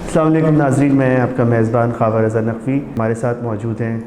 السلام علیکم ناظرین، میں آپ کا میزبان خواہ رضا نقوی، ہمارے ساتھ موجود ہیں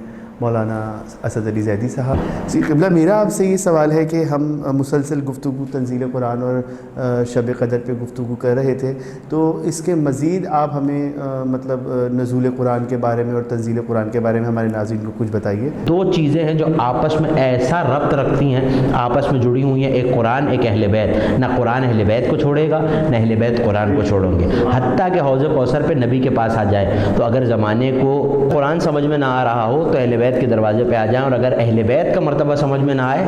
مولانا اسد علی زیدی صاحب۔ جی قبلہ، میرا آپ سے یہ سوال ہے کہ ہم مسلسل گفتگو تنزیل قرآن اور شب قدر پہ گفتگو کر رہے تھے، تو اس کے مزید آپ ہمیں مطلب نزول قرآن کے بارے میں اور تنزیل قرآن کے بارے میں ہمارے ناظرین کو کچھ بتائیے۔ دو چیزیں ہیں جو آپس میں ایسا ربط رکھتی ہیں، آپس میں جڑی ہوئی ہیں، ایک قرآن، ایک اہل بیت۔ نہ قرآن اہل بیت کو چھوڑے گا، نہ اہل بیت قرآن کو چھوڑیں گے، حتیٰ کہ حوض کوثر پہ نبی کے پاس آ جائے تو اگر زمانے کو قرآن سمجھ میں نہ آ رہا ہو تو اہل بیت کے دروازے پہ آ جائیں، اور اگر اہل بیت کا مرتبہ سمجھ میں نہ آئے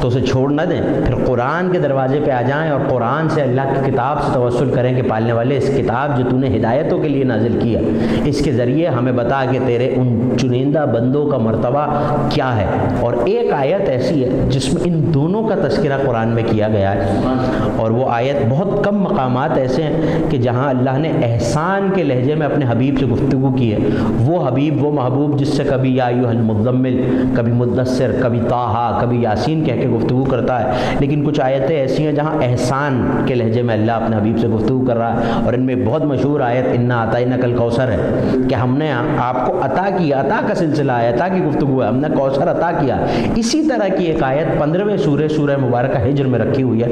تو اسے چھوڑ نہ دیں، پھر قرآن کے دروازے پہ آ جائیں اور قرآن سے، اللہ کی کتاب سے توسل کریں کہ پالنے والے اس کتاب جو تو نے ہدایتوں کے لیے نازل کیا، اس کے ذریعے ہمیں بتا کہ تیرے ان چنندہ بندوں کا مرتبہ کیا ہے۔ اور ایک آیت ایسی ہے جس میں ان دونوں کا تذکرہ قرآن میں کیا گیا ہے، اور وہ آیت بہت کم مقامات ایسے ہیں کہ جہاں اللہ نے احسان کے لہجے میں اپنے حبیب سے گفتگو کی ہے۔ وہ حبیب، وہ محبوب جس سے کبھی یا ایھا المزمل، کبھی مدثر، کبھی طٰہٰ، کبھی یاسین کہہ کے گفتگو کرتا ہے، لیکن کچھ آیتیں ایسی ہیں جہاں احسان کے لہجے میں اللہ اپنے حبیب سے گفتگو کر رہا ہے، اور ان میں بہت مشہور آیت انا اعطیناک الکوثر ہے کہ ہم نے آپ کو عطا کیا، عطا کا سلسلہ ہے، عطا کی گفتگو ہے، ہم نے کوثر عطا کیا۔ اسی طرح کی ایک آیت 15ویں سورہ مبارکہ ہجر میں رکھی ہوئی ہے،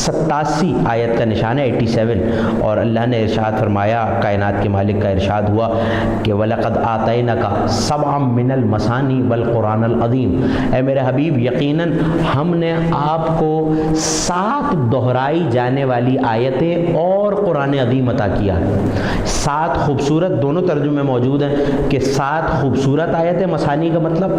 87 آیت کا نشان ہے 87، اور اللہ نے ارشاد فرمایا، کائنات کے مالک کا ارشاد ہوا کہ وَلَقَدْ آتَيْنَاكَ سَبْعًا مِّنَ الْمَثَانِي وَالْقُرْآنَ الْعَظِيمِ، اے میرے حبیب یقیناً ہم نے آپ کو 7 دہرائی جانے والی آیتیں اور قرآن عظیم عطا کیا ہے۔ 7 خوبصورت، دونوں ترجمے موجود ہیں کہ 7 خوبصورت آیتیں، مثانی کا مطلب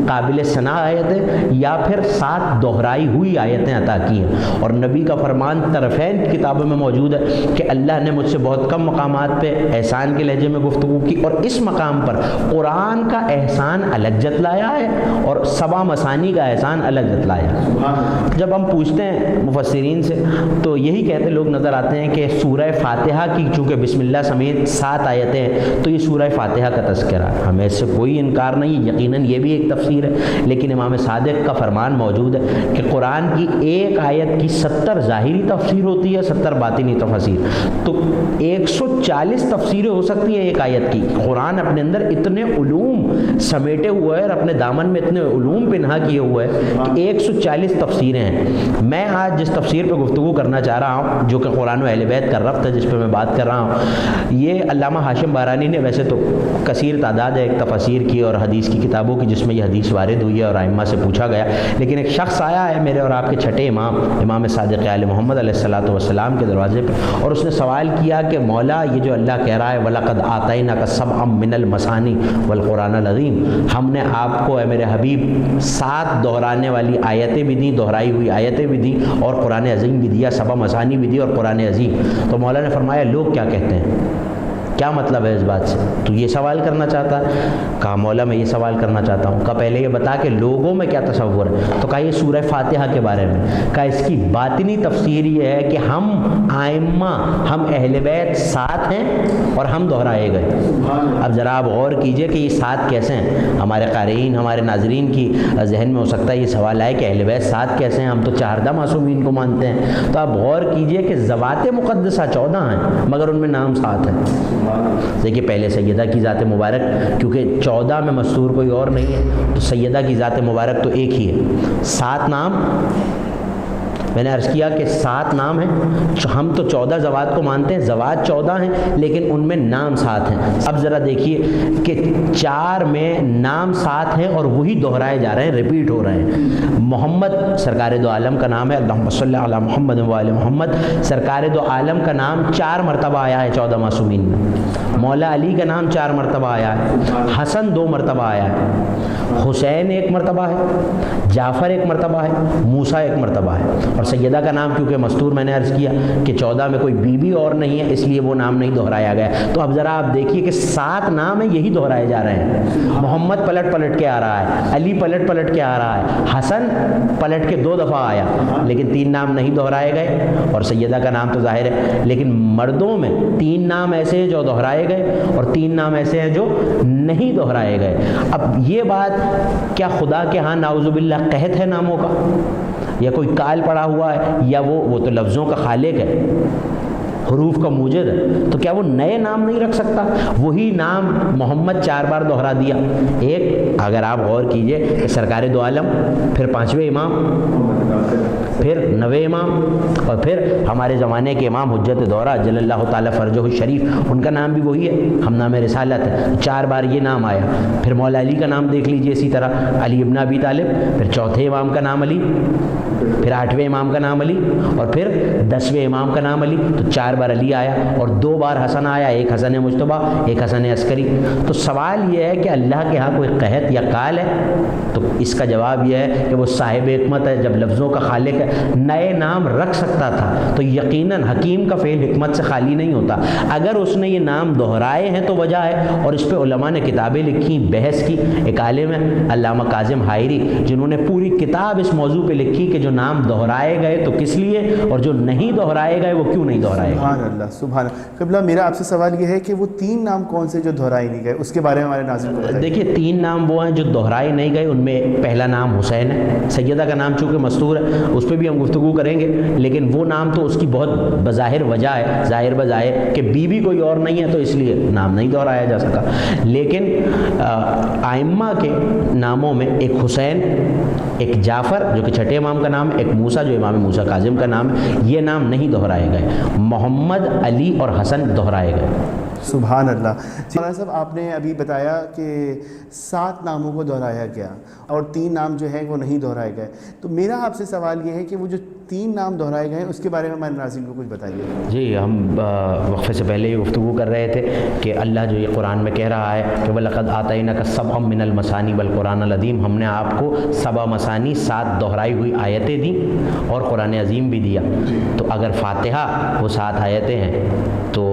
قابل ثنا آیتیں، یا پھر 7 دہرائی ہوئی آیتیں عطا کی ہیں۔ اور نبی کا فرمان طرفین کی کتابوں میں موجود ہے کہ اللہ نے مجھ سے بہت کم مقامات پہ احسان کے لہجے میں گفتگو کی، اور اس مقام پر قرآن کا احسان الگ جتلایا ہے اور 7 مثانی کا احسان الگ جتلایا ہے۔ جب ہم پوچھتے ہیں مفسرین سے تو یہی کہتے لوگ نظر آتے ہیں کہ سورہ فاتحہ کی چونکہ بسم اللہ سمیت 7 آیتیں ہیں تو یہ سورہ فاتحہ کا تذکرہ ہے، ہمیں اس سے کوئی انکار نہیں، یقیناً یہ بھی ایک تفسیر ہے، لیکن امام صادق کا فرمان موجود ہے کہ قرآن کی ایک آیت کی 70 ظاہری تفسیر ہوتی ہے، 70 باطنی تفسیر، تو 140 تفسیریں ہو سکتی ہیں ایک آیت کی۔ قرآن اپنے اندر اتنے علوم سمیٹے ہوئے ہیں اور اپنے دامن میں اتنے علوم پنہا کیے ہوئے ہیں کہ 140 تفسیریں ہیں۔ میں آج جس تفسیر پہ گفتگو کرنا چاہ رہا ہوں، جو کہ قرآن و اہل بیت کا ربط ہے، جس پہ میں بات کر رہا ہوں، یہ علامہ ہاشم بارانی نے ویسے تو کثیر تعداد ہے ایک تفاسیر کی اور حدیث کی کتابوں کی جس میں یہ حدیث وارد ہوئی ہے اور ائمہ سے پوچھا گیا، لیکن ایک شخص آیا ہے میرے اور آپ کے چھٹے امام صادق آل محمد علیہ الصلوۃ والسلام کے دروازے پہ، اور اس نے سوال کیا کہ مولا، یہ جو اللہ کہہ رہا ہے وَلَقَدْ آتَيْنَاكَ سَبْعًا مِّنَ الْمَثَانِي وَالْقُرْآنَ الْعَظِيمِ، ہم نے آپ کو اے میرے حبیب 7 دہرانے والی آیتیں بھی دیں، دہرائی ہوئی آیتیں بھی دیں، اور قرآن عظیم بھی دیا، 7 مثانی بھی دی اور قرآن عظیم۔ تو مولا نے فرمایا لوگ کیا کہتے ہیں، کیا مطلب ہے اس بات سے؟ تو یہ سوال کرنا چاہتا ہے؟ کہا مولا میں یہ سوال کرنا چاہتا ہوں۔ کہا پہلے یہ بتا کہ لوگوں میں کیا تصور ہے؟ تو کہا یہ سورہ فاتحہ کے بارے میں۔ کہا اس کی باطنی تفسیر یہ ہے کہ ہم ائمہ، ہم اہل بیت 7 ہیں اور ہم دہرائے گئے۔ اب ذرا آپ غور کیجئے کہ یہ 7 کیسے ہیں؟ ہمارے قارئین، ہمارے ناظرین کی ذہن میں ہو سکتا ہے یہ سوال آئے کہ اہل بیت 7 کیسے ہیں، ہم تو 14 معصومین کو مانتے ہیں۔ تو آپ غور کیجئے کہ ذوات مقدسہ 14 ہیں مگر ان میں نام 7 ہیں۔ دیکھیے پہلے سیدہ کی ذات مبارک، کیونکہ 14 میں مستور کوئی اور نہیں ہے تو سیدہ کی ذات مبارک تو ایک ہی ہے، 7 نام میں نے عرض کیا کہ 7 نام ہیں، ہم تو 14 زوات کو مانتے ہیں، زوات 14 ہیں لیکن ان میں نام 7 ہیں۔ اب ذرا دیکھیے کہ 4 میں نام 7 ہیں اور وہی دہرائے جا رہے ہیں، ریپیٹ ہو رہے ہیں۔ محمد سرکار دو عالم کا نام ہے، اللہم صلی علی محمد و آل محمد، سرکار دو عالم کا نام 4 مرتبہ آیا ہے 14 معصومین میں۔ مولا علی کا نام 4 مرتبہ آیا ہے، حسن 2 مرتبہ آیا ہے، حسین 1 مرتبہ ہے، جعفر 1 مرتبہ ہے، موسیٰ 1 مرتبہ ہے، اور سیدہ کا نام کیونکہ مستور میں نے عرض کیا کہ 14 میں کوئی بیوی اور نہیں ہے اس لیے وہ نام نہیں دہرایا گیا۔ تو اب ذرا آپ دیکھیے کہ 7 نام ہیں، یہی دہرائے جا رہے ہیں۔ محمد پلٹ پلٹ کے آ رہا ہے، علی پلٹ پلٹ کے آ رہا ہے، حسن پلٹ کے 2 دفعہ آیا لیکن 3 نام نہیں دہرائے گئے، اور سیدہ کا نام تو ظاہر ہے، لیکن مردوں میں 3 نام ایسے ہیں جو دہرائے گئے اور 3 نام ایسے ہیں جو نہیں دہرائے گئے۔ اب یہ بات کیا خدا کے ہاں نعوذ باللہ قحط ہے ناموں کا، یا کوئی کال پڑا ہوا ہے، یا وہ تو لفظوں کا خالق ہے؟ حروف کا موجد ہے، تو کیا وہ نئے نام نہیں رکھ سکتا؟ وہی نام محمد 4 بار دہرا دیا. ایک اگر آپ غور کیجئے کہ سرکار دو عالم، پھر 5ویں امام، پھر 9ویں امام، اور پھر ہمارے زمانے کے امام حجت دورہ جل اللہ تعالیٰ فرجہ الشریف، ان کا نام بھی وہی ہے، ہم نام رسالت ہے. 4 بار یہ نام آیا. پھر مولا علی کا نام دیکھ لیجئے اسی طرح، علی ابن ابی طالب، پھر 4تھے امام کا نام علی، پھر 8ویں امام کا نام علی، اور پھر 10ویں امام کا نام علی. تو 4 بار علی آیا اور 2 بار حسن آیا، ایک حسن مجتبیٰ، ایک حسن عسکری. تو سوال یہ ہے کہ اللہ کے ہاں کوئی قحط یا قال ہے؟ تو اس کا جواب یہ ہے کہ وہ صاحب حکمت ہے. جب لفظوں کا خالق ہے، نئے نام رکھ سکتا تھا تو یقیناً حکیم کا فعل حکمت سے خالی نہیں ہوتا. اگر اس نے یہ نام دہرائے ہیں تو وجہ ہے، اور اس پہ علماء نے کتابیں لکھی، بحث کی. ایک عالم ہے علامہ کاظم حائری، جنہوں نے پوری کتاب اس موضوع پہ لکھی کہ جو نام دہرائے گئے تو کس لیے، اور جو نہیں دہرائے گئے وہ کیوں نہیں دہرائے گئے. سبحان اللہ سبحان اللہ. قبلہ میرا آپ سے سوال یہ ہے کہ وہ 3 نام کون سے جو دہرائے نہیں گئے، اس کے بارے میں ہمارے ناظرین کو بتائیے. دیکھیے 3 نام وہ ہیں جو دہرائے نہیں گئے. ان میں پہلا نام حسین ہے. سیدہ کا نام چونکہ مستور ہے اس پہ بھی ہم گفتگو کریں گے، لیکن وہ نام تو اس کی بہت بظاہر وجہ ہے، ظاہر بظاہر کہ بیوی کوئی اور نہیں ہے تو اس لیے نام نہیں دہرایا جا سکا. لیکن ائمہ کے ناموں میں ایک حسین، ایک جعفر جو کہ 6ٹھے امام کا نام ہے، ایک موسیٰ جو امام موسیٰ کاظم کا نام ہے، یہ نام نہیں دہرائے گئے. محمد، علی اور حسن دہرائے گئے. سبحان اللہ. مولانا صاحب آپ نے ابھی بتایا کہ 7 ناموں کو دہرایا گیا اور 3 نام جو ہیں وہ نہیں دہرائے گئے. تو میرا آپ سے سوال یہ ہے کہ وہ جو 3 نام دہرائے گئے اس کے بارے میں ہمارے ناظرین کو کچھ بتائیے. جی ہم وقفے سے پہلے یہ گفتگو کر رہے تھے کہ اللہ جو یہ قرآن میں کہہ رہا ہے کہ وَلَقَدْ آتَيْنَاكَ سَبْعًا مِّنَ الْمَثَانِي وَالْقُرْآنِ الْعَظِيمِ، ہم نے آپ کو 7 مثانی 7 دہرائی ہوئی آیتیں دیں اور قرآن عظیم بھی دیا. تو اگر فاتحہ وہ 7 آیتیں ہیں تو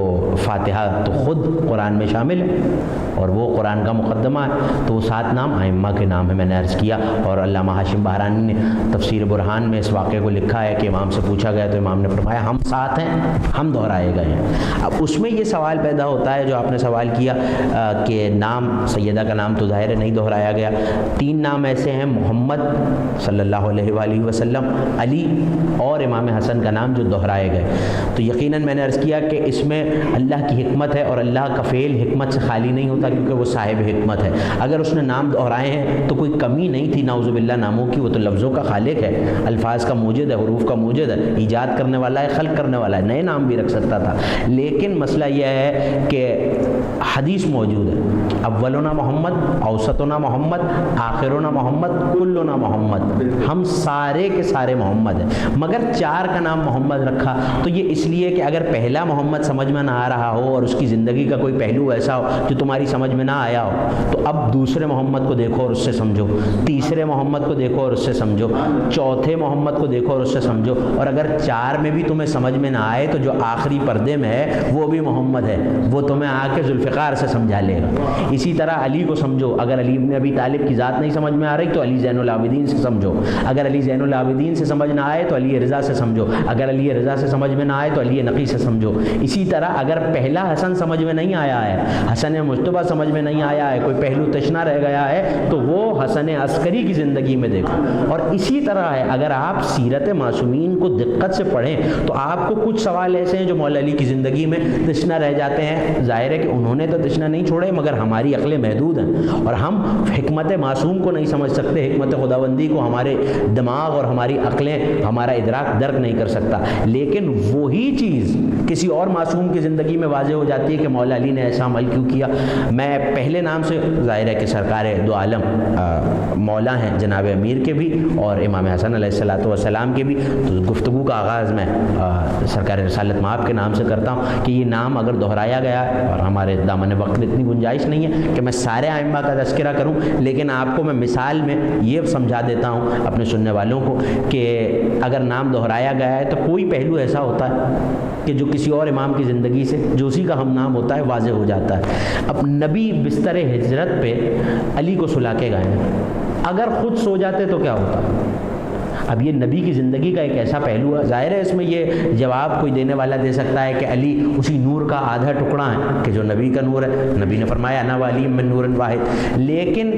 فاتحہ تو خود قرآن میں شامل ہے اور وہ قرآن کا مقدمہ ہے. تو وہ 7 نام ائمہ کے نام ہے، میں نے عرض کیا. اور علامہ ہاشم بہرانی نے تفسیر برہان میں اس واقعے کو لکھا ہے کہ امام سے پوچھا گیا تو امام نے فرمایا ہم 7 ہیں، ہم دہرائے گئے ہیں. اب اس میں یہ سوال پیدا ہوتا ہے جو آپ نے سوال کیا کہ نام سیدہ کا نام تو ظاہر نہیں دہرایا گیا. 3 نام ایسے ہیں، محمد صلی اللہ علیہ وآلہ وسلم، علی اور امام حسن کا نام جو دہرائے گئے. تو یقیناً میں نے عرض کیا کہ اس میں اللہ کی حکمت ہے اور اللہ کا فعل حکمت سے خالی نہیں ہوتا کیونکہ وہ صاحب حکمت ہے. اگر اس نے نام دہرائے ہیں تو کوئی کمی نہیں تھی نعوذ باللہ ناموں کی. وہ تو لفظوں کا خالق ہے، الفاظ کا موجد ہے، حروف کا موجد ہے، ایجاد کرنے والا ہے، خلق کرنے والا ہے. نئے نام بھی رکھ سکتا تھا. لیکن مسئلہ یہ ہے کہ حدیث موجود ہے، اولنا محمد، اوسطنا محمد، آخرنا محمد، کلنا محمد، ہم سارے کے سارے محمد ہیں. مگر 4 کا نام محمد رکھا تو یہ اس لیے کہ اگر پہلا محمد سمجھ میں نہ آ رہا ہو اور اس کی زندگی کا کوئی پہلو ایسا ہو جو تمہاری سمجھ میں نہ آیا ہو تو اب دوسرے محمد کو دیکھو اور اس سے سمجھو، تیسرے محمد کو دیکھو اور اس سے سمجھو، چوتھے محمد کو دیکھو اور اس سے سمجھو. اور اگر 4 میں بھی تمہیں سمجھ میں نہ آئے تو جو آخری پردے میں ہے وہ بھی محمد ہے، وہ تمہیں آ کے ذوالفقار سے سمجھا لے گا. اسی طرح علی کو سمجھو، اگر علی ابن ابی طالب کی ذات نہیں سمجھ میں آ رہی تو علی زین العابدین سے سمجھو، اگر علی زین العابدین سے سمجھ نہ آئے تو علی رضا سے سمجھو، اگر علی رضا سے سمجھ میں نہ آئے تو علی نقی سے سمجھو. اسی طرح اگر پہلا حسن سمجھ میں نہیں آیا ہے، حسن مجتبیٰ سمجھ میں نہیں آیا ہے، کوئی پہلو تشنا رہ گیا ہے تو وہ حسن عسکری کی زندگی میں دیکھو. اور اسی طرح ہے اگر آپ سیرت معصومین کو دقت سے پڑھیں تو آپ کو کچھ سوال ایسے ہیں جو مولا علی کی زندگی میں تشنا رہ جاتے ہیں. ظاہر ہے کہ انہوں نے تو تشنا نہیں چھوڑے مگر ہماری عقلیں محدود ہیں اور ہم حکمت معصوم کو نہیں سمجھ سکتے، حکمت خداوندی کو ہمارے دماغ اور ہماری عقلیں، ہمارا ادراک درک نہیں کر سکتا. لیکن وہی چیز کسی اور معصوم کی زندگی میں واضح ہو جاتی ہے کہ مولا علی نے ایسا عمل کیوں کیا. میں پہلے نام سے ظاہر ہے کہ سرکار دو عالم مولا ہیں جناب امیر کے بھی اور امام حسن علیہ السلام کے بھی. تو گفتگو کا آغاز میں سرکار رسالت مآب کے نام سے کرتا ہوں کہ یہ نام اگر دہرایا گیا اور ہمارے دامن وقت میں اتنی گنجائش نہیں ہے کہ میں سارے ائمہ کا تذکرہ کروں، لیکن آپ کو میں مثال میں یہ سمجھا دیتا ہوں اپنے سننے والوں کو کہ اگر نام دہرایا گیا ہے تو کوئی پہلو ایسا ہوتا ہے کہ جو کسی اور امام کی زندگی سے جو اسی کا ہم نام ہوتا ہے واضح ہو جاتا ہے. اب نبی بستر ہجرت پہ علی کو سلا کے گئے ہیں، اگر خود سو جاتے تو کیا ہوتا؟ اب یہ نبی کی زندگی کا ایک ایسا پہلو ہے، ظاہر ہے اس میں یہ جواب کوئی دینے والا دے سکتا ہے کہ علی اسی نور کا آدھا ٹکڑا ہے کہ جو نبی کا نور ہے، نبی نے فرمایا انا ولی من نور واحد، لیکن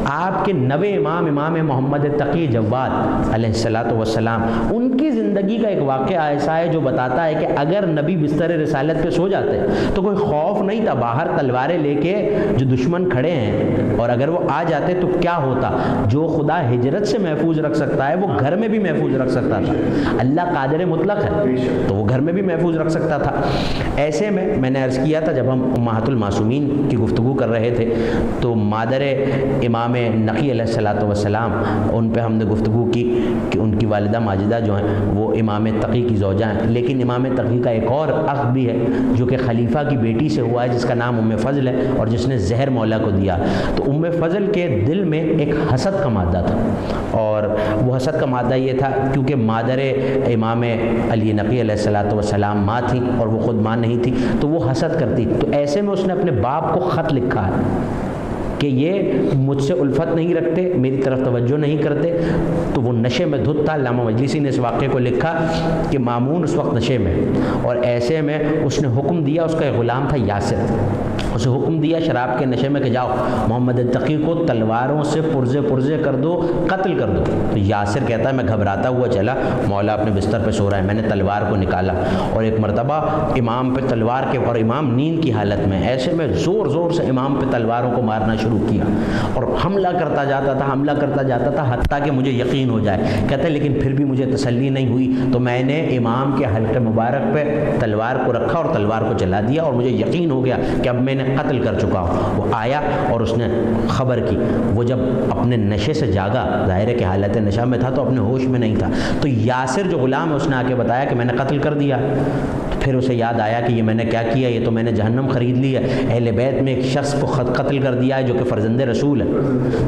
آپ کے نوے امام محمد تقی جواد علیہ الصلوۃ والسلام، ان کی زندگی کا ایک واقعہ ایسا ہے جو بتاتا ہے کہ اگر نبی بستر رسالت پہ سو جاتے تو کوئی خوف نہیں تھا، باہر تلواریں لے کے جو دشمن کھڑے ہیں، اور اگر وہ آ جاتے تو کیا ہوتا؟ جو خدا ہجرت سے محفوظ رکھ سکتا ہے وہ گھر میں بھی محفوظ رکھ سکتا تھا، اللہ قادر مطلق ہے تو وہ گھر میں بھی محفوظ رکھ سکتا تھا۔ ایسے میں نے عرض کیا تھا جب ہم امہات المعصومین کی گفتگو کر رہے تھے تو مادر امام نقی علیہ الصلوۃ والسلام، ان پہ ہم نے گفتگو کی کہ ان کی والدہ ماجدہ جو ہیں وہ امام تقی کی زوجہ ہیں، لیکن امام تقی کا ایک اور اخ بھی ہے جو کہ خلیفہ کی بیٹی سے ہوا ہے جس کا نام ام فضل ہے اور جس نے زہر مولا کو دیا۔ تو ام فضل کے دل میں ایک حسد کا مادہ تھا، اور وہ حسد کا مادہ یہ تھا کیونکہ مادر امام علی نقی علیہ الصلوۃ والسلام ماں تھی اور وہ خود ماں نہیں تھی، تو وہ حسد کرتی۔ تو ایسے میں اس نے اپنے باپ کو خط لکھا ہے کہ یہ مجھ سے الفت نہیں رکھتے، میری طرف توجہ نہیں کرتے۔ تو وہ نشے میں دھت تھا، علامہ مجلسی نے اس واقعے کو لکھا کہ مامون اس وقت نشے میں، اور ایسے میں اس نے حکم دیا، اس کا ایک غلام تھا یاسر، اسے حکم دیا شراب کے نشے میں کہ جاؤ محمد تقی کو تلواروں سے پرزے کر دو، قتل کر دو۔ تو یاسر کہتا ہے میں گھبراتا ہوا چلا، مولا اپنے بستر پہ سو رہا ہے، میں نے تلوار کو نکالا اور ایک مرتبہ امام پہ تلوار کے، اور امام نیند کی حالت میں، ایسے میں زور سے امام پہ تلواروں کو مارنا شروع کیا اور حملہ کرتا جاتا تھا حتیٰ کہ مجھے یقین ہو جائے۔ کہتے ہیں لیکن پھر بھی مجھے تسلی نہیں ہوئی تو میں نے امام کے حلق مبارک پہ تلوار کو رکھا اور تلوار کو چلا دیا، اور مجھے یقین ہو گیا کہ اب میں نے قتل کر چکا ہوں۔ وہ آیا اور اس نے خبر کی، وہ جب اپنے نشے سے جاگا، ظاہر ہے کہ حالت نشہ میں تھا تو اپنے ہوش میں نہیں تھا، تو یاسر جو غلام ہے اس نے آ کے بتایا کہ میں نے قتل کر دیا۔ پھر اسے یاد آیا کہ یہ میں نے کیا کیا، یہ تو میں نے جہنم خرید لی ہے، اہل بیت میں ایک شخص کو قتل کر دیا ہے جو کہ فرزند رسول ہے۔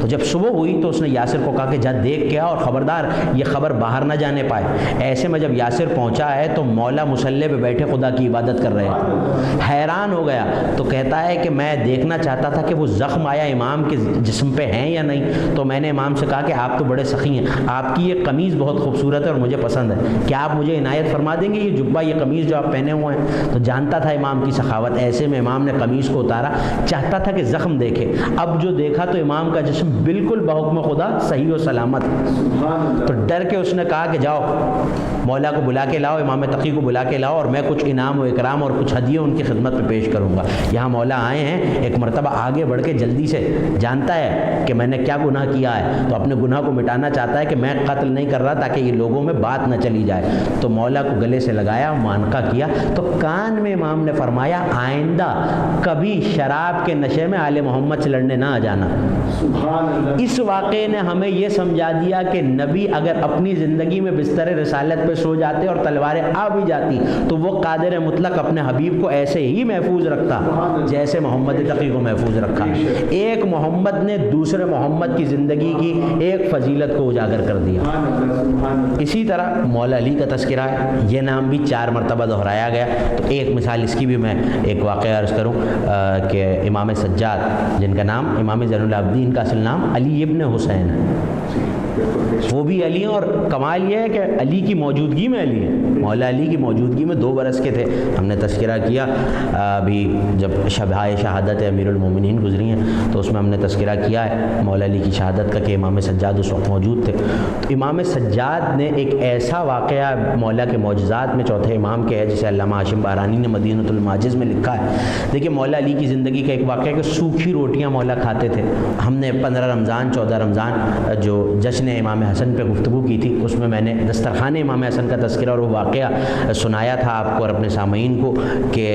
تو جب صبح ہوئی تو اس نے یاسر کو کہا کہ جا دیکھ کے آ اور خبردار یہ خبر باہر نہ جانے پائے۔ ایسے میں جب یاسر پہنچا ہے تو مولا مصلی پہ بیٹھے خدا کی عبادت کر رہے تھے، حیران ہو گیا، تو کہتا ہے کہ میں دیکھنا چاہتا تھا کہ وہ زخم آیا امام کے جسم پہ ہیں یا نہیں، تو میں نے امام سے کہا کہ آپ تو بڑے سخی ہیں، آپ کی یہ قمیض بہت خوبصورت ہے اور مجھے پسند ہے، کیا آپ مجھے عنایت فرما دیں گے یہ جبہ یہ قمیض جو آپ پہنے ہوئے ہیں؟ تو جانتا تھا امام کی سخاوت، ایسے میں امام نے قمیض کو اتارا، چاہتا تھا کہ زخم دیکھے، اب جو دیکھا تو امام کا جسم بالکل بحکم خدا صحیح و سلامت، تو ڈر کے اس نے کہا کہ جاؤ مولا کو بلا کے لاؤ، امام تقی کو بلا کے لاؤ، اور میں کچھ انعام و اکرام اور کچھ ہدیے ان کی خدمت میں پیش کروں گا۔ یہاں مولا آئے ہیں، ایک مرتبہ آگے بڑھ کے جلدی سے، جانتا ہے کہ میں نے کیا گناہ کیا ہے تو اپنے گناہ کو مٹانا چاہتا ہے کہ میں قتل نہیں کر رہا تاکہ یہ لوگوں میں بات نہ چلی جائے۔ تو مولا کو گلے سے لگایا، مانکا کیا، تو کان میں امام نے فرمایا آئندہ کبھی شراب کے نشے میں آل محمد سے لڑنے نہ آ جانا۔ اس واقعے نے ہمیں یہ سمجھا دیا کہ نبی اگر اپنی زندگی میں بستر رسالت پہ سو جاتے اور تلواریں آ بھی جاتی تو وہ قادر مطلق اپنے حبیب کو ایسے ہی محفوظ رکھتا جیسے محمد تقی کو محفوظ رکھا۔ ایک محمد نے دوسرے محمد کی زندگی کی ایک فضیلت کو اجاگر کر دیا۔ اسی طرح مولا علی کا تذکرہ ہے، یہ نام بھی 4 مرتبہ دہرایا گیا۔ تو ایک مثال اس کی بھی میں ایک واقعہ عرض کروں کہ امام سجاد جن کا نام امام زین العابدین کا اصل نام علی ابن حسین ہے، وہ بھی علی ہیں، اور کمال یہ ہے کہ علی کی موجودگی میں علی ہیں، مولا علی کی موجودگی میں 2 برس کے تھے۔ ہم نے تذکرہ کیا ابھی جب شبہائے شہادت امیر المومنین گزری ہیں تو اس میں ہم نے تذکرہ کیا ہے مولا علی کی شہادت کا کہ امام سجاد اس وقت موجود تھے۔ تو امام سجاد نے ایک ایسا واقعہ مولا کے معجزات میں چوتھے امام کے ہے جسے علامہ ہاشم بارانی نے مدینۃ المعاجز میں لکھا ہے۔ دیکھیے مولا علی کی زندگی کا ایک واقعہ کہ سوکھی روٹیاں مولا کھاتے تھے۔ ہم نے 15 رمضان 14 رمضان جو جشن امام حسن پہ گفتگو کی تھی اس میں نے دسترخوان امام حسن کا تذکرہ اور وہ واقعہ سنایا تھا آپ کو اور اپنے سامعین کو کہ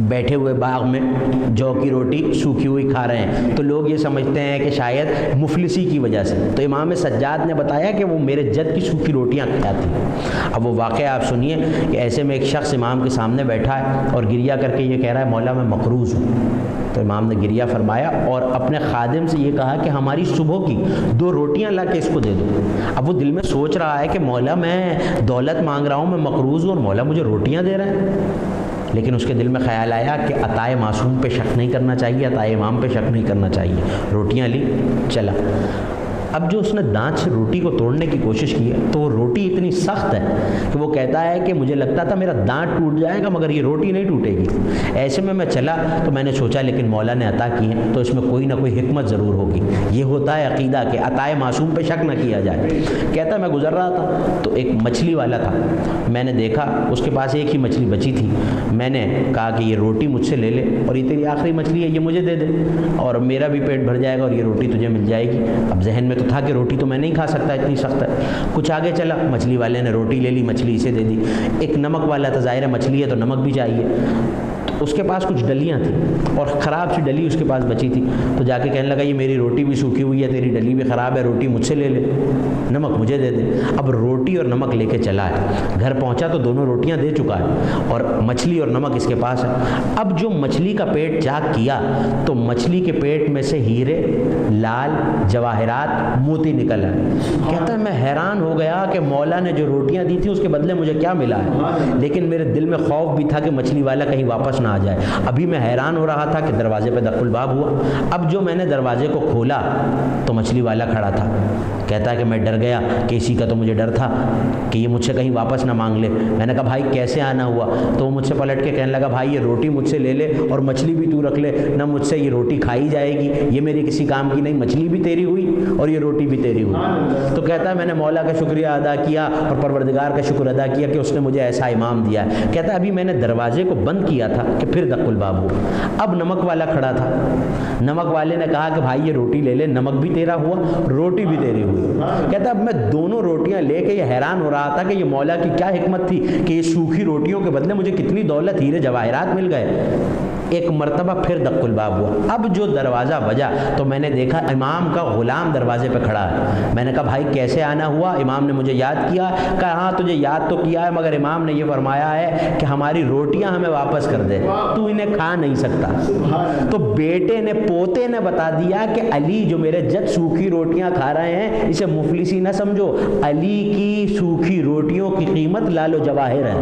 بیٹھے ہوئے باغ میں جو کی روٹی سوکھی ہوئی کھا رہے ہیں، تو لوگ یہ سمجھتے ہیں کہ شاید مفلسی کی وجہ سے، تو امام سجاد نے بتایا کہ وہ میرے جد کی سوکھی روٹیاں کھاتی ہیں۔ اب وہ واقعہ آپ سنیے کہ ایسے میں ایک شخص امام کے سامنے بیٹھا ہے اور گریہ کر کے یہ کہہ رہا ہے مولا میں مقروض ہوں۔ تو امام نے گریہ فرمایا اور اپنے خادم سے یہ کہا کہ ہماری صبح کی 2 روٹیاں لا کے اس کو دے دو۔ اب وہ دل میں سوچ رہا ہے کہ مولا میں دولت مانگ رہا ہوں، میں مقروض ہوں اور مولا مجھے روٹیاں دے رہے ہیں، لیکن اس کے دل میں خیال آیا کہ عطائے معصوم پہ شک نہیں کرنا چاہیے، عطائے امام پہ شک نہیں کرنا چاہیے، روٹیاں لی چلا۔ اب جو اس نے دانت سے روٹی کو توڑنے کی کوشش کی ہے تو وہ روٹی اتنی سخت ہے کہ وہ کہتا ہے کہ مجھے لگتا تھا میرا دانت ٹوٹ جائے گا مگر یہ روٹی نہیں ٹوٹے گی. ایسے میں چلا تو میں نے سوچا لیکن مولا نے عطا کی ہیں تو اس میں کوئی نہ کوئی حکمت ضرور ہوگی. یہ ہوتا ہے عقیدہ کہ عطائے معصوم پہ شک نہ کیا جائے. کہتا میں گزر رہا تھا تو ایک مچھلی والا تھا, میں نے دیکھا اس کے پاس ایک ہی مچھلی بچی تھی. میں نے کہا کہ یہ روٹی مجھ سے لے لے اور یہ تیری آخری مچھلی ہے, یہ مجھے دے دے اور میرا بھی پیٹ بھر جائے گا اور یہ روٹی تجھے مل جائے گی. اب ذہن میں تو تھا کہ روٹی تو میں نہیں کھا سکتا, اتنی سخت ہے. کچھ آگے چلا, مچھلی والے نے روٹی لے لی, مچھلی اسے دے دی. ایک نمک والا تھا, ظاہر ہے مچھلی ہے تو نمک بھی چاہیے. اس کے پاس کچھ ڈلیاں تھیں اور خراب سی ڈلی اس کے پاس بچی تھی, تو جا کے کہنے لگا یہ میری روٹی بھی سوکھی ہوئی ہے, تیری ڈلی بھی خراب ہے, روٹی مجھ سے لے لے, نمک مجھے دے دے. اب روٹی اور نمک لے کے چلا ہے, گھر پہنچا تو دونوں روٹیاں دے چکا ہے اور مچھلی اور نمک اس کے پاس ہے. اب جو مچھلی کا پیٹ چاک کیا تو مچھلی کے پیٹ میں سے ہیرے, لال, جواہرات, موتی نکل آئے. کہتا ہے میں حیران ہو گیا کہ مولا نے جو روٹیاں دی تھیں اس کے بدلے مجھے کیا ملا ہے, لیکن میرے دل میں خوف بھی تھا کہ مچھلی والا کہیں واپس نہ آ جائے. ابھی میں حیران ہو رہا تھا کہ دروازے پہ دق الباب ہوا. اب جو میں نے دروازے کو کھولا تو مچھلی والا کھڑا تھا. کہتا ہے کہ میں ڈر گیا کہ اسی کا تو مجھے ڈر تھا کہ یہ مجھ سے کہیں واپس نہ مانگ لے. میں نے کہا بھائی کیسے آنا ہوا؟ تو وہ مجھ سے پلٹ کے کہنے لگا بھائی یہ روٹی مجھ سے لے لے اور مچھلی بھی تو رکھ لے, نہ مجھ سے یہ روٹی کھائی جائے گی, یہ میری کسی کام کی نہیں, مچھلی بھی تیری ہوئی اور یہ روٹی بھی تیری ہوئی. تو کہتا ہے میں نے مولا کا شکریہ ادا کیا اور پروردگار کا شکر ادا کیا کہ اس نے مجھے ایسا امام دیا ہے. کہتا ہے ابھی میں نے دروازے کو بند کیا تھا کہ پھر دق الباب ہوا. اب نمک والا کھڑا تھا, نمک والے نے کہا کہ بھائی یہ روٹی لے لے, نمک بھی تیرا ہوا, روٹی بھی تیری ہوئی. کہتا اب میں دونوں روٹیاں لے کے یہ حیران ہو رہا تھا کہ یہ مولا کی کیا حکمت تھی کہ یہ سوکھی روٹیوں کے بدلے مجھے کتنی دولت, ہیرے جواہرات مل گئے. ایک مرتبہ پھر دق الباب ہوا. اب جو دروازہ بجا تو میں نے دیکھا امام کا غلام دروازے پہ کھڑا ہے. میں نے کہا بھائی کیسے آنا ہوا؟ امام نے مجھے یاد کیا. کہا ہاں تجھے یاد تو کیا ہے مگر امام نے یہ فرمایا ہے کہ ہماری روٹیاں ہمیں واپس کر دے, تو انہیں کھا نہیں سکتا. تو بیٹے نے, پوتے نے بتا دیا کہ علی جو میرے جد سوکھی روٹیاں کھا رہے ہیں اسے مفلسی نہ سمجھو, علی کی سوکھی روٹیوں کی قیمت لال و جواہر ہے.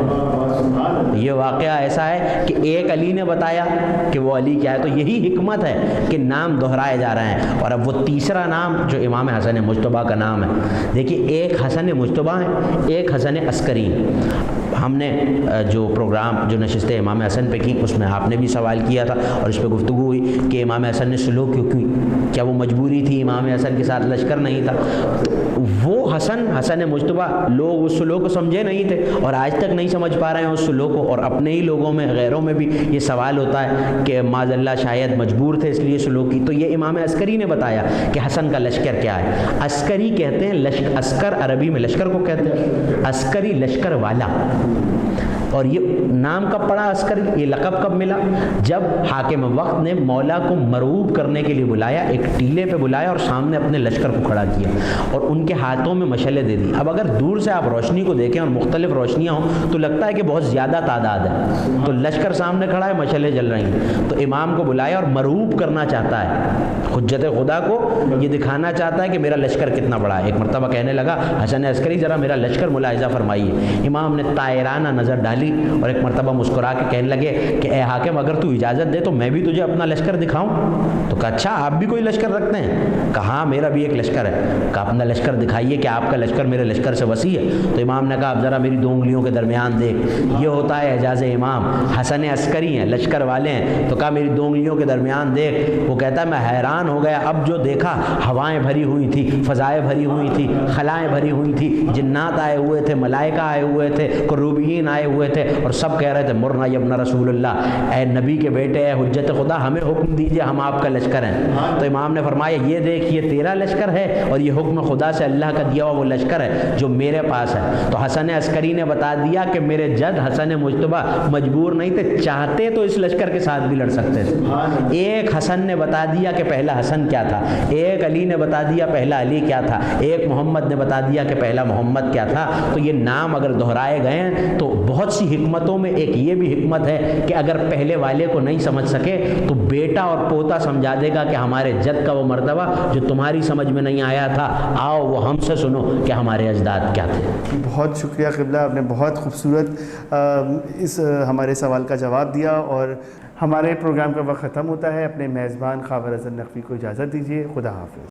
یہ واقعہ ایسا ہے کہ ایک علی نے بتایا کہ وہ علی کیا ہے, تو یہی حکمت ہے کہ نام دہرائے جا رہے ہیں. اور اب وہ تیسرا نام جو امام حسن مجتبیٰ کا نام ہے, دیکھیے ایک حسن مجتبیٰ ہے, ایک حسن عسکری. ہم نے جو پروگرام جو نشست امام حسن پہ کی اس میں آپ نے بھی سوال کیا تھا اور اس پہ گفتگو ہوئی کہ امام حسن نے سلوک کیوں کی, کیا وہ مجبوری تھی, امام حسن کے ساتھ لشکر نہیں تھا؟ وہ حسن مجتبیٰ لوگ اس سلوک کو سمجھے نہیں تھے اور آج تک نہیں سمجھ پا رہے ہیں اس سلوک کو. اور اپنے ہی لوگوں میں غیروں میں بھی یہ سوال ہوتا ہے کہ معاذ اللہ شاید مجبور تھے اس لیے سلوک کی. تو یہ امام عسکری نے بتایا کہ حسن کا لشکر کیا ہے. عسکری کہتے ہیں عسکر عربی میں لشکر کو کہتے ہیں, عسکری لشکر والا. اور یہ نام کب پڑا عسکری, یہ لقب کب ملا؟ جب حاکم وقت نے مولا کو مرعوب کرنے کے لیے بلایا, ایک ٹیلے پہ بلایا اور سامنے اپنے لشکر کو کھڑا کیا اور ان کے ہاتھوں میں مشعلیں دے دی. اب اگر دور سے آپ روشنی کو دیکھیں اور مختلف روشنیاں ہوں تو لگتا ہے کہ بہت زیادہ تعداد ہے, تو لشکر سامنے کھڑا ہے, مشعلیں جل رہی ہیں. تو امام کو بلایا اور مرعوب کرنا چاہتا ہے, حجت خدا کو یہ دکھانا چاہتا ہے کہ میرا لشکر کتنا بڑا ہے. ایک مرتبہ کہنے لگا حسن عسکری ذرا میرا لشکر ملاحظہ فرمائیے. امام نے طائرانہ نظر ڈالی اور ایک مرتبہ مسکرا کے کہنے لگے کہ اے حاکم اگر تو اجازت دے تو میں بھی تجھے اپنا لشکر دکھاؤں. تو کہا اچھا آپ بھی کوئی لشکر رکھتے ہیں؟ کہا میرا بھی ایک لشکر ہے. کہا اپنا لشکر دکھائیے کہ آپ کا لشکر میرے لشکر سے وسیع ہے. تو امام نے کہا اب ذرا میری 2 انگلیوں کے درمیان دیکھ. یہ ہوتا ہے اعجاز امام. حسن عسکری ہیں, لشکر والے ہیں, تو کہا میری 2 انگلیوں کے درمیان دیکھ. وہ کہتا ہے میں حیران ہو گیا. اب جو دیکھا ہوائیں بھری ہوئی تھی, فضائیں بھری ہوئی تھی, خلائیں بھری ہوئی تھی, جنات آئے ہوئے تھے, ملائکہ آئے ہوئے تھے, کروبین آئے ہوئے تھے اور سب کہہ رہے تھے مرنا ابن رسول اللہ, اے نبی کے بیٹے, اے حجت خدا, ہمیں حکم دیجئے, ہم آپ کا لشکر ہیں. تو امام نے فرمایا یہ دیکھ یہ تیرا لشکر ہے اور یہ حکم خدا سے اللہ کا دیا ہوا وہ لشکر ہے جو میرے پاس ہے. تو حسن عسکری نے بتا دیا کہ میرے جد حسن مجتبیٰ مجبور نہیں تھے, چاہتے تو اس لشکر کے ساتھ بھی لڑ سکتے تھے. ایک حسن نے بتا دیا کہ پہلا حسن کیا تھا, ایک علی نے بتا دیا پہلا علی کیا تھا, ایک محمد نے بتا دیا کہ پہلا محمد کیا تھا. تو یہ نام اگر دہرائے گئے ہیں تو بہت سی حکمتوں میں ایک یہ بھی حکمت ہے کہ اگر پہلے والے کو نہیں سمجھ سکے تو بیٹا اور پوتا سمجھا دے گا کہ ہمارے جد کا وہ مرتبہ جو تمہاری سمجھ میں نہیں آیا تھا, آؤ وہ ہم سے سنو کہ ہمارے اجداد کیا تھے. بہت شکریہ قبلہ, آپ نے بہت خوبصورت اس ہمارے سوال کا جواب دیا. اور ہمارے پروگرام کا وقت ختم ہوتا ہے. اپنے میزبان خاور اظہر نقوی کو اجازت دیجیے. خدا حافظ.